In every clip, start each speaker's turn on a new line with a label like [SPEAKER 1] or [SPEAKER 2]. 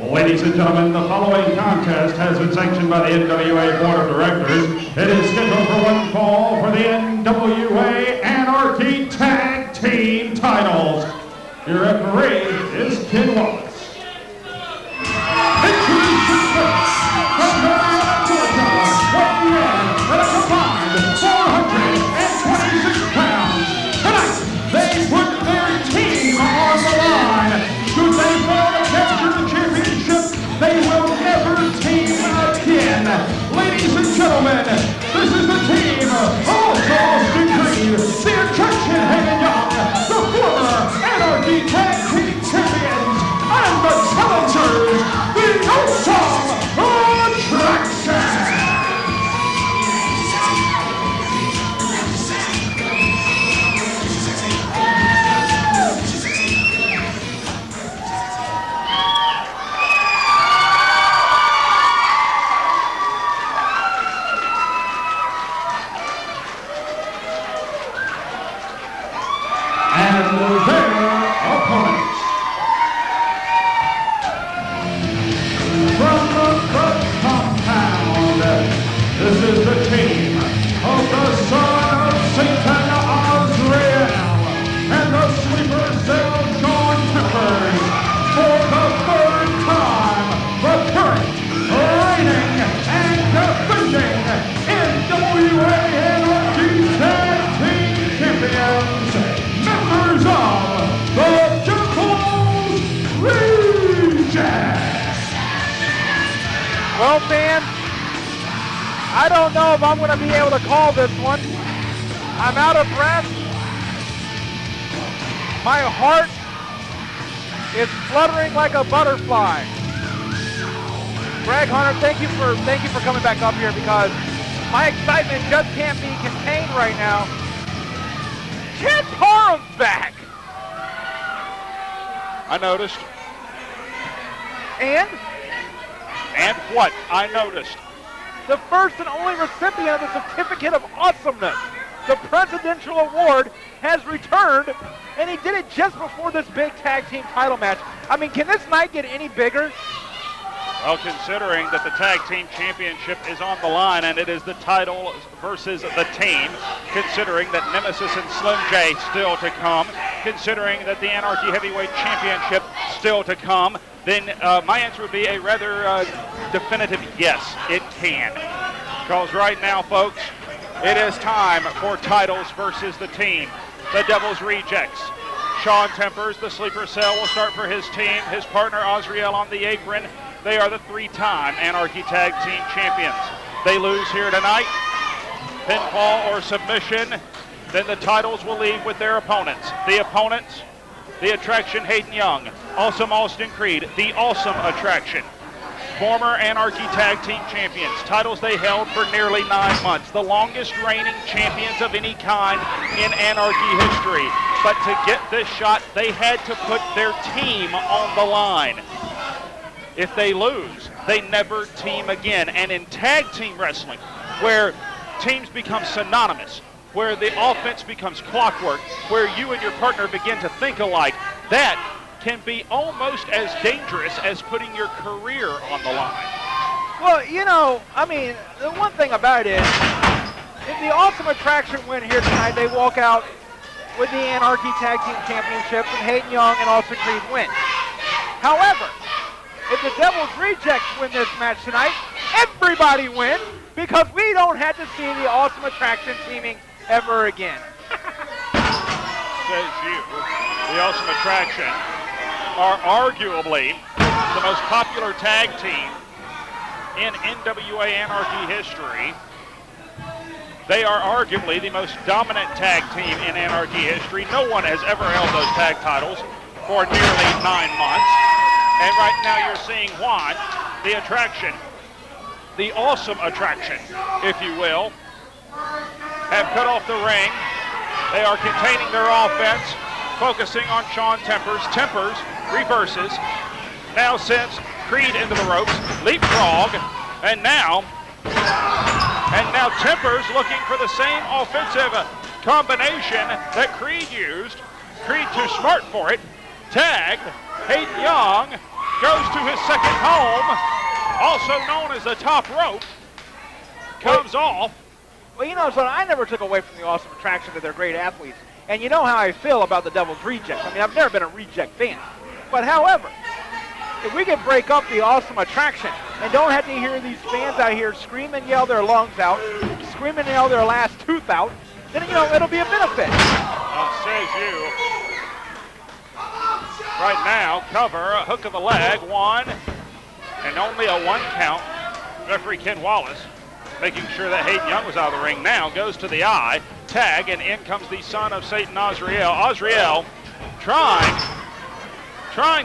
[SPEAKER 1] Ladies and gentlemen, the following contest has been sanctioned by the NWA Board of Directors. It is scheduled for one fall for the NWA Anarchy Tag Team titles. Your referee is Ken Wallace. Introducing first, from Marietta, Georgia, weighing in at a combined 426 pounds. Tonight, they put their team on the line. Should they fail to capture the championship, they will never team again. Ladies and gentlemen, this is the team of Austin Creed, the Attraction Hayden, the former Anarchy Tag Team Champions, and the challengers, the Awesome Attraction. This is the team of the son of Satan, Azreal, and the sleeper cell, Shawn for the third time, the current, reigning, and defending NWA Anarchy Tag Team Champions, members of the Devil's Rejects.
[SPEAKER 2] Well, man, I don't know if I'm going to be able to call this one. I'm out of breath. My heart is fluttering like a butterfly. Greg Hunter, thank you for coming back up here, because my excitement just can't be contained right now. Ken Parham's back.
[SPEAKER 3] I noticed.
[SPEAKER 2] And
[SPEAKER 3] what? I noticed.
[SPEAKER 2] The first and only recipient of the Certificate of Awesomeness, the Presidential Award, has returned, and he did it just before this big tag team title match. I mean, can this night get any bigger?
[SPEAKER 3] Well, considering that the tag team championship is on the line and it is the title versus the team, considering that Nemesis and Slim J still to come, considering that the Anarchy Heavyweight Championship still to come, then my answer would be a rather definitive yes, it can. Because right now, folks, it is time for titles versus the team. The Devil's Rejects. Shawn Tempers, the sleeper cell, will start for his team. His partner, Azreal, on the apron. They are the three-time Anarchy Tag Team Champions. They lose here tonight, pinfall or submission, then the titles will leave with their opponents. The opponents, the Attraction Hayden Young, Awesome Austin Creed, the Awesome Attraction, former Anarchy Tag Team Champions. Titles they held for nearly 9 months. The longest reigning champions of any kind in Anarchy history. But to get this shot, they had to put their team on the line. If they lose, they never team again. And in tag team wrestling, where teams become synonymous, where the offense becomes clockwork, where you and your partner begin to think alike, that can be almost as dangerous as putting your career on the line.
[SPEAKER 2] Well, you know, I mean, the one thing about it is, if the Awesome Attraction win here tonight, they walk out with the Anarchy Tag Team Championships, and Hayden Young and Austin Creed win. However, if the Devil's Rejects win this match tonight, everybody wins, because we don't have to see the Awesome Attraction teaming ever again.
[SPEAKER 3] Says you. The Awesome Attraction are arguably the most popular tag team in NWA Anarchy history. They are arguably the most dominant tag team in Anarchy history. No one has ever held those tag titles for nearly 9 months. And right now you're seeing Juan, the Attraction, the Awesome Attraction, if you will, have cut off the ring. They are containing their offense, focusing on Shawn Tempers. Tempers reverses, now sends Creed into the ropes, leapfrog, and now Tempers looking for the same offensive combination that Creed used. Creed too smart for it. Tagged. Hayden Young goes to his second home, also known as the top rope, comes off.
[SPEAKER 2] Well, you know, so I never took away from the Awesome Attraction that they're great athletes. And you know how I feel about the Devil's Rejects. I mean, I've never been a Reject fan. But however, if we can break up the Awesome Attraction and don't have to hear these fans out here scream and yell their lungs out, scream and yell their last tooth out, then, you know, it'll be a benefit.
[SPEAKER 3] Says you. Right now, cover, a hook of the leg, one, and only a 1 count. Referee Ken Wallace making sure that Hayden Young was out of the ring. Now goes to the eye, tag, and in comes the son of Satan, Azreal. Azreal trying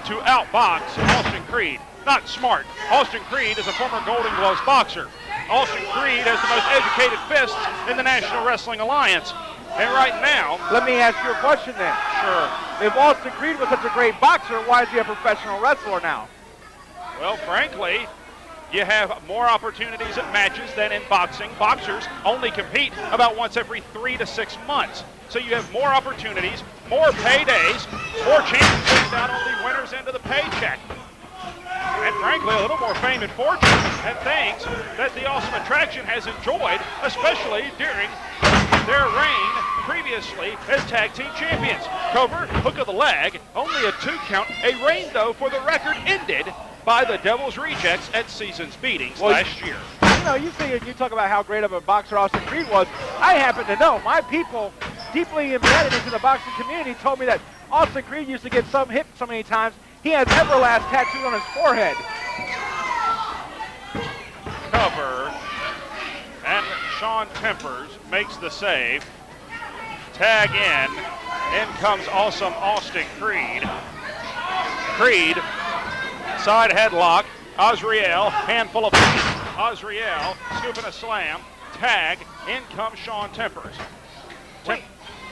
[SPEAKER 3] to outbox Austin Creed. Not smart. Austin Creed is a former Golden Gloves boxer. Austin Creed has the most educated fists in the National Wrestling Alliance. And right now...
[SPEAKER 2] Let me ask you a question then.
[SPEAKER 3] Sure.
[SPEAKER 2] If Austin Creed was such a great boxer, why is he a professional wrestler now?
[SPEAKER 3] Well, frankly, you have more opportunities at matches than in boxing. Boxers only compete about once every 3 to 6 months. So you have more opportunities, more paydays, more chances down on the winner's end of the paycheck. And frankly, a little more fame and fortune and things that the Awesome Attraction has enjoyed, especially during their reign previously as tag team champions. Cover, hook of the leg, only a 2 count. A reign, though, for the record ended by the Devil's Rejects at Seasons Beatings last year.
[SPEAKER 2] You know, you talk about how great of a boxer Austin Creed was. I happen to know my people deeply embedded into the boxing community told me that Austin Creed used to get hit so many times he has Everlast tattooed on his forehead.
[SPEAKER 3] Cover, and Shawn Tempers makes the save. Tag in comes awesome Austin Creed. Creed, side headlock, Azreal, handful of Azreal, scooping a slam, tag, in comes Shawn Tempers.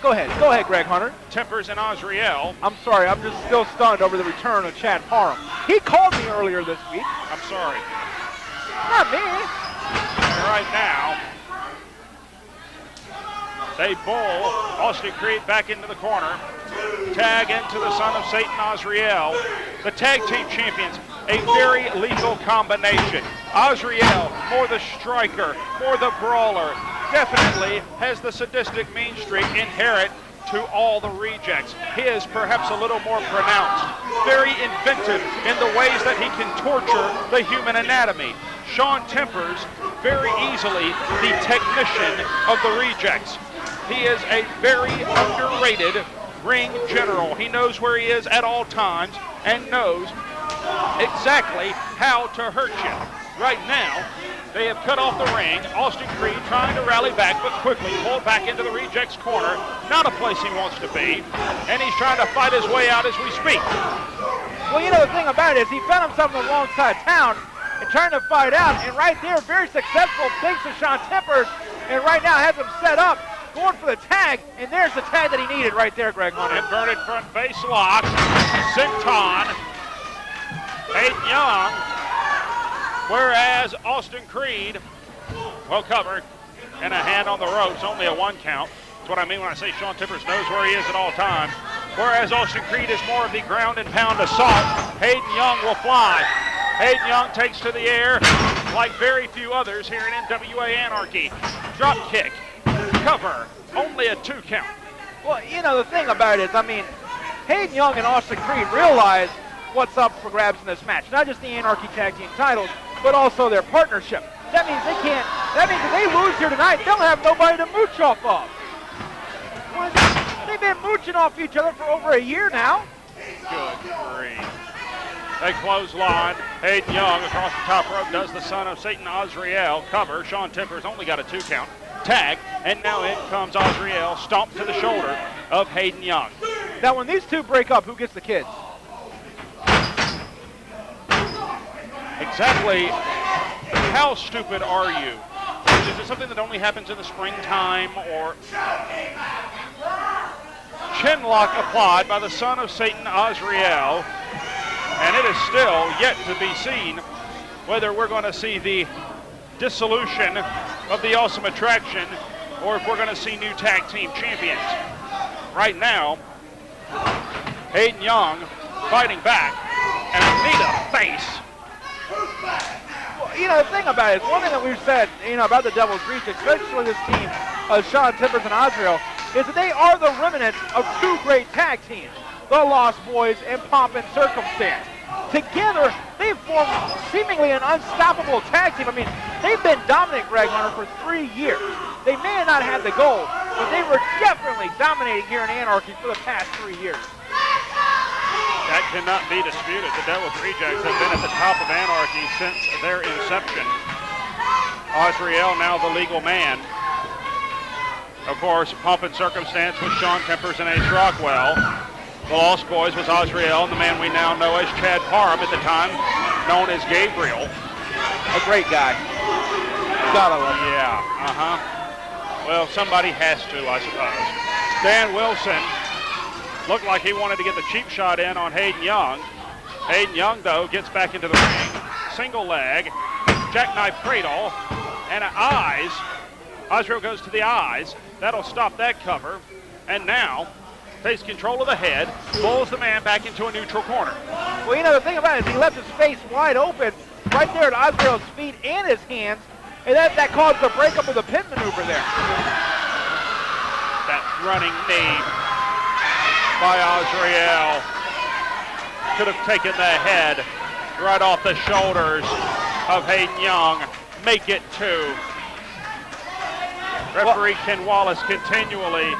[SPEAKER 2] Go ahead, Greg Hunter.
[SPEAKER 3] Tempers and Azreal.
[SPEAKER 2] I'm sorry, I'm just still stunned over the return of Chad Parham. He called me earlier this week.
[SPEAKER 3] I'm sorry.
[SPEAKER 2] Not me.
[SPEAKER 3] And right now, they bull Austin Creed back into the corner. Tag into the son of Satan, Azreal. The tag team champions, a very lethal combination. Azreal, more the striker, more the brawler, definitely has the sadistic mean streak inherent to all the rejects. His perhaps a little more pronounced. Very inventive in the ways that he can torture the human anatomy. Shawn Tempers, very easily the technician of the rejects. He is a very underrated ring general. He knows where he is at all times and knows exactly how to hurt you. Right now, they have cut off the ring. Austin Creed trying to rally back, but quickly pulled back into the rejects corner. Not a place he wants to be, and he's trying to fight his way out as we speak.
[SPEAKER 2] Well, you know, the thing about it is he found himself on the wrong side of town and trying to fight out, and right there, very successful thanks to Shawn Tempers, and right now has him set up, going for the tag, and there's the tag that he needed right there, Greg Hunter.
[SPEAKER 3] Inverted front face lock, Sinton, Hayden Young, whereas Austin Creed, well covered, and a hand on the ropes, only a 1 count. That's what I mean when I say Shawn Tempers knows where he is at all times. Whereas Austin Creed is more of the ground and pound assault. Hayden Young will fly. Hayden Young takes to the air like very few others here in NWA Anarchy. Drop kick, cover, only a 2 count.
[SPEAKER 2] Well, you know, the thing about it is, I mean, Hayden Young and Austin Creed realize what's up for grabs in this match. Not just the Anarchy Tag Team titles, but also their partnership. That means if they lose here tonight, they'll have nobody to mooch off of. They've been mooching off each other for over a year now.
[SPEAKER 3] Good grief. They clothesline. Hayden Young across the top rope does the son of Satan, Azreal. Cover. Shawn Tempers only got a 2 count. Tag, and now in comes Azreal, stomp to the shoulder of Hayden Young.
[SPEAKER 2] Now when these two break up, who gets the kids?
[SPEAKER 3] Exactly how stupid are you? Is it something that only happens in the springtime, or... Chinlock applied by the son of Satan, Azreal, and it is still yet to be seen whether we're going to see the dissolution of the Awesome Attraction or if we're going to see new tag team champions. Right now, Hayden Young fighting back, and a knee to
[SPEAKER 2] the thing about it is, one thing that we've said, about the Devil's Reach, especially this team of Shawn Timbers and Azreal, is that they are the remnants of two great tag teams, the Lost Boys and Pomp and Circumstance. Together, they've formed seemingly an unstoppable tag team. I mean, they've been dominant, Greg Hunter, for 3 years. They may have not had the gold, but they were definitely dominating here in Anarchy for the past 3 years.
[SPEAKER 3] That cannot be disputed. The Devil's Rejects have been at the top of Anarchy since their inception. Azreal now the legal man. Of course, Pomp and Circumstance was Shawn Timbers and Ace Rockwell. The Lost Boys was Azreal and the man we now know as Chad Parham, at the time known as Gabriel.
[SPEAKER 2] A great guy. Gotta love him.
[SPEAKER 3] Yeah, Well, somebody has to, I suppose. Dan Wilson looked like he wanted to get the cheap shot in on Hayden Young. Hayden Young, though, gets back into the ring. Single leg, jackknife cradle, and eyes. Azreal goes to the eyes. That'll stop that cover. And now takes control of the head, pulls the man back into a neutral corner.
[SPEAKER 2] Well, the thing about it is he left his face wide open right there at Azreal's feet and his hands, and that caused the breakup of the pin maneuver there.
[SPEAKER 3] That running knee by Azreal could have taken the head right off the shoulders of Hayden Young. Make it 2. Referee Ken Wallace continually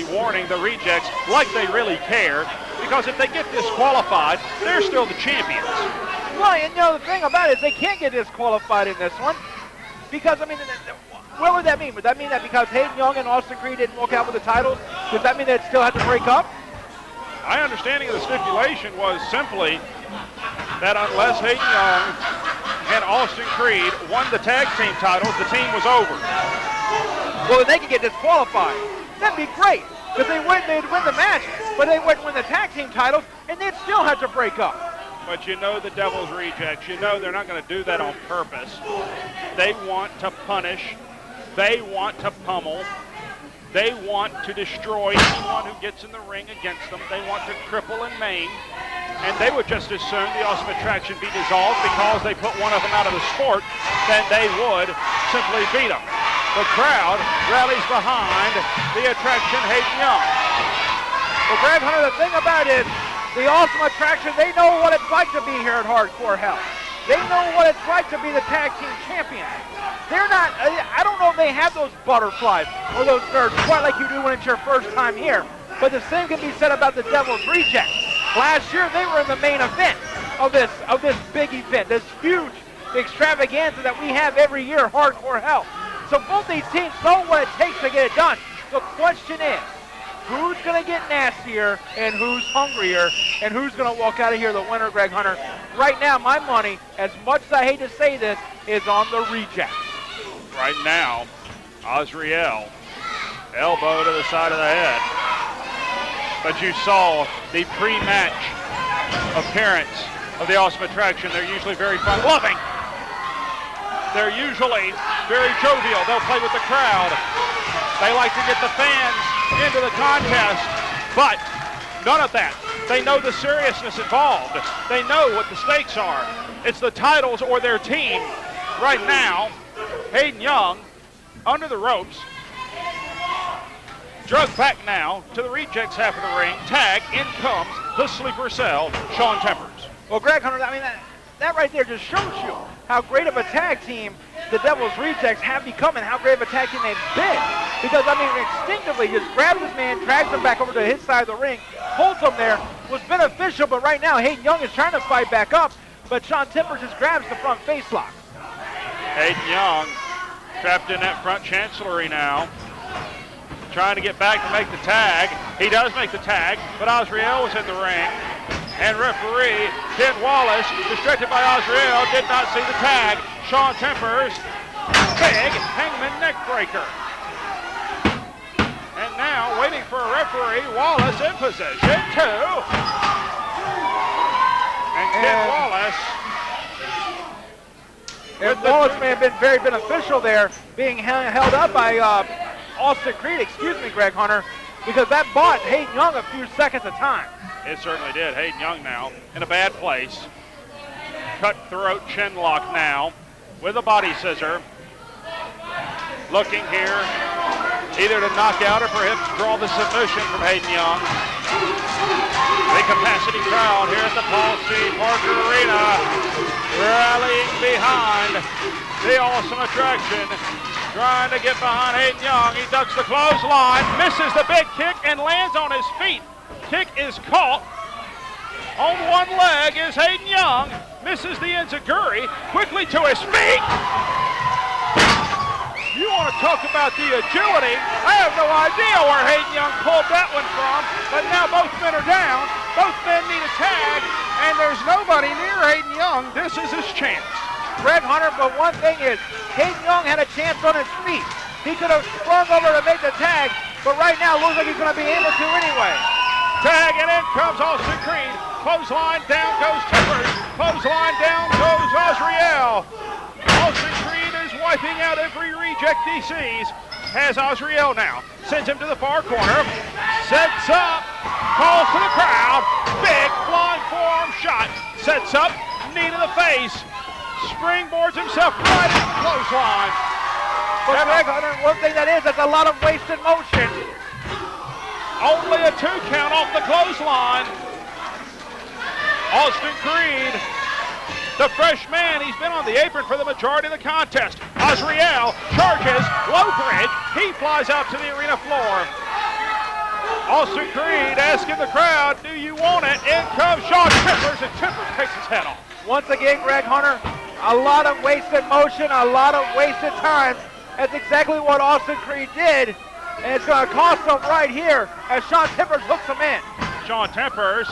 [SPEAKER 3] warning the Rejects like they really care, because if they get disqualified, they're still the champions.
[SPEAKER 2] Well, and the thing about it is they can't get disqualified in this one, because, what would that mean? Would that mean that because Hayden Young and Austin Creed didn't walk out with the titles, does that mean that it still had to break up?
[SPEAKER 3] My understanding of the stipulation was simply that unless Hayden Young and Austin Creed won the tag team titles, the team was over.
[SPEAKER 2] Well, then they could get disqualified. That'd be great, because they'd win the match, but they wouldn't win the tag team titles, and they'd still have to break up.
[SPEAKER 3] But the Devil's Rejects, they're not going to do that on purpose. They want to punish. They want to pummel. They want to destroy anyone who gets in the ring against them. They want to cripple and maim. And they would just as soon the Awesome Attraction be dissolved because they put one of them out of the sport than they would simply beat them. The crowd rallies behind the Attraction, Hayden Young.
[SPEAKER 2] Well, Greg Hunter, the thing about it is, the Awesome Attraction, they know what it's like to be here at Hardcore Hell. They know what it's like to be the tag team champions. They're not, I don't know if they have those butterflies or those nerves quite like you do when it's your first time here. But the same can be said about the Devil's Rejects. Last year, they were in the main event of this big event, this huge extravaganza that we have every year, Hardcore Hell. So both these teams know what it takes to get it done. The question is, who's going to get nastier and who's hungrier and who's going to walk out of here the winner, Greg Hunter? Right now, my money, as much as I hate to say this, is on the Rejects.
[SPEAKER 3] Right now, Azreal, elbow to the side of the head. But you saw the pre-match appearance of the Awesome Attraction. They're usually very fun-loving. They're usually very jovial. They'll play with the crowd. They like to get the fans into the contest, but none of that. They know the seriousness involved. They know what the stakes are. It's the titles or their team. Right now, Hayden Young under the ropes. Drugged back now to the Rejects half of the ring. Tag, in comes the sleeper cell, Shawn Timbers.
[SPEAKER 2] Well, Greg Hunter, that right there just shows you how great of a tag team the Devil's Rejects have become and how great of a tag team they've been. Because, instinctively just grabs his man, drags him back over to his side of the ring, holds him there, was beneficial, but right now Hayden Young is trying to fight back up, but Shawn Timbers just grabs the front face lock.
[SPEAKER 3] Hayden Young trapped in that front chancellery now, trying to get back to make the tag. He does make the tag, but Azreal was in the ring. And referee Ken Wallace, distracted by Azreal, did not see the tag. Shawn Timbers, big hangman neck breaker. And now, waiting for a referee, Wallace in position, 2. And Ken Wallace.
[SPEAKER 2] And Wallace may have been very beneficial there, being held up by Austin Creed, Greg Hunter, because that bought Hayden Young a few seconds of time.
[SPEAKER 3] It certainly did. Hayden Young now in a bad place. cutthroat chin lock now with a body scissor. Looking here either to knock out or perhaps draw the submission from Hayden Young. The capacity crowd here at the Paul C. Parker Arena rallying behind the awesome attraction. Trying to get behind Hayden Young. He ducks the clothesline, misses the big kick, and lands on his feet. Kick is caught. On one leg is Hayden Young. Misses the enziguri. Quickly to his feet. You want to talk about the agility? I have no idea where Hayden Young pulled that one from, but now both men are down. Both men need a tag, and there's nobody near Hayden Young. This is his chance.
[SPEAKER 2] Greg Hunter, but one thing is, Hayden Young had a chance on his feet. He could have sprung over to make the tag, but right now it looks like he's going to be able to anyway.
[SPEAKER 3] Tag, and in comes Austin Creed. Clothesline, down goes Tippers. Clothesline, down goes Azreal. Austin Creed is wiping out every reject he sees. Has Azreal now. Sends him to the far corner. Sets up. Calls to the crowd. Big flying forearm shot. Sets up. Knee to the face. Springboards himself right into the clothesline.
[SPEAKER 2] But Greg Hunter, one thing that's a lot of wasted motion.
[SPEAKER 3] Only a 2 count off the clothesline. Austin Creed, the fresh man, he's been on the apron for the majority of the contest. Azreal charges, low bridge, he flies out to the arena floor. Austin Creed asking the crowd, do you want it? In comes Shawn Tippers, and Tippers takes his head off.
[SPEAKER 2] Once again, Greg Hunter, a lot of wasted motion, a lot of wasted time. That's exactly what Austin Creed did, and it's going to cost him right here as Shawn Tippers hooks him in.
[SPEAKER 3] Shawn Tippers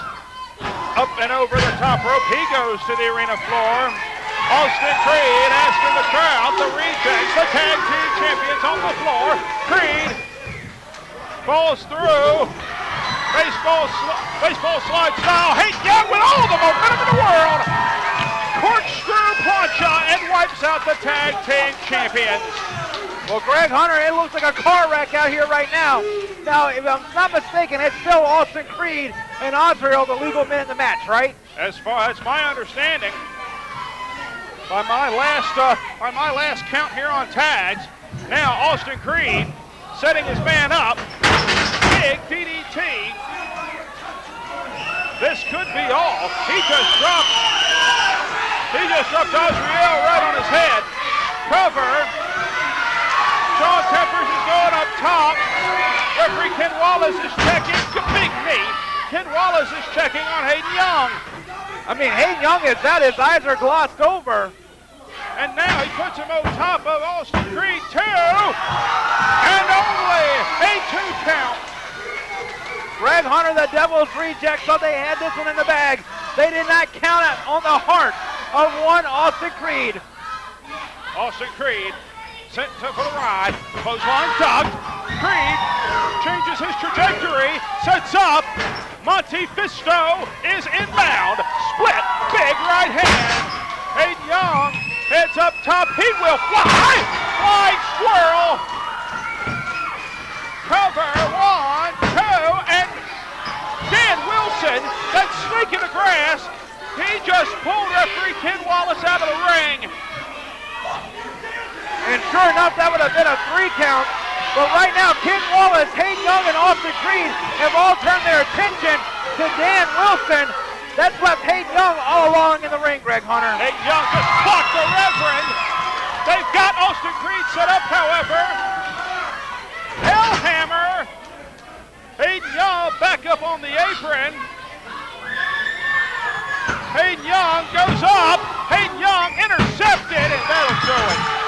[SPEAKER 3] up and over the top rope. He goes to the arena floor. Austin Creed asking the crowd, the rejects, the tag team champions on the floor. Creed falls through. Baseball slide style. Hayden Young with all the momentum in the world. Corkscrew plancha and wipes out the tag team champions.
[SPEAKER 2] Well, Greg Hunter, it looks like a car wreck out here right now. Now, if I'm not mistaken, it's still Austin Creed and Azreal, the legal men in the match, right?
[SPEAKER 3] As far as my understanding, by my last count here on tags, now Austin Creed setting his man up. Big DDT. This could be all. He just dropped Azreal right on his head. Cover. Shawn Tippers is going up top. Referee Ken Wallace is checking. Big knee. Ken Wallace is checking on Hayden Young.
[SPEAKER 2] I mean, Hayden Young is that. His eyes are glossed over.
[SPEAKER 3] And now he puts him on top of Austin Creed, 2. And only a 2 count.
[SPEAKER 2] Greg Hunter, the Devil's Rejects, thought they had this one in the bag. They did not count it on the heart of one Austin Creed.
[SPEAKER 3] Austin Creed sent for the ride. Clothesline ducked. Creed changes his trajectory. Sets up. Monte Fisto is inbound. Split. Big right hand. Hayden Young heads up top. He will fly. Flying squirrel. Cover. 1, 2, and Dan Wilson, that snake in the grass, he just pulled referee Ken Wallace out of the ring.
[SPEAKER 2] And sure enough, that would have been a 3 count. But right now, Ken Wallace, Hayden Young, and Austin Creed have all turned their attention to Dan Wilson. That's left Hayden Young all along in the ring, Greg Hunter.
[SPEAKER 3] Hayden Young just blocked the Reverend. They've got Austin Creed set up, however. Hellhammer. Hayden Young back up on the apron. Hayden Young goes up. Hayden Young intercepted, and that'll show it.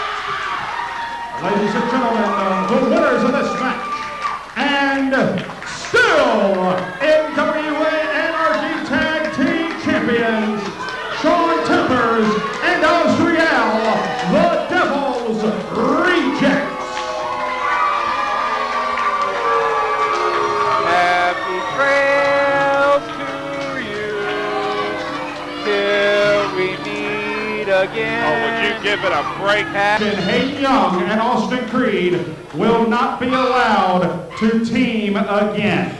[SPEAKER 1] Ladies and gentlemen, the winners of this match, and still NWA Anarchy Tag Team Champions, Shawn Tippers and Azreal, the Devil's Rejects.
[SPEAKER 2] Happy trails to you till we meet again.
[SPEAKER 3] Oh, would you give it a break?
[SPEAKER 1] Hayden Young and Austin Creed will not be allowed to team again.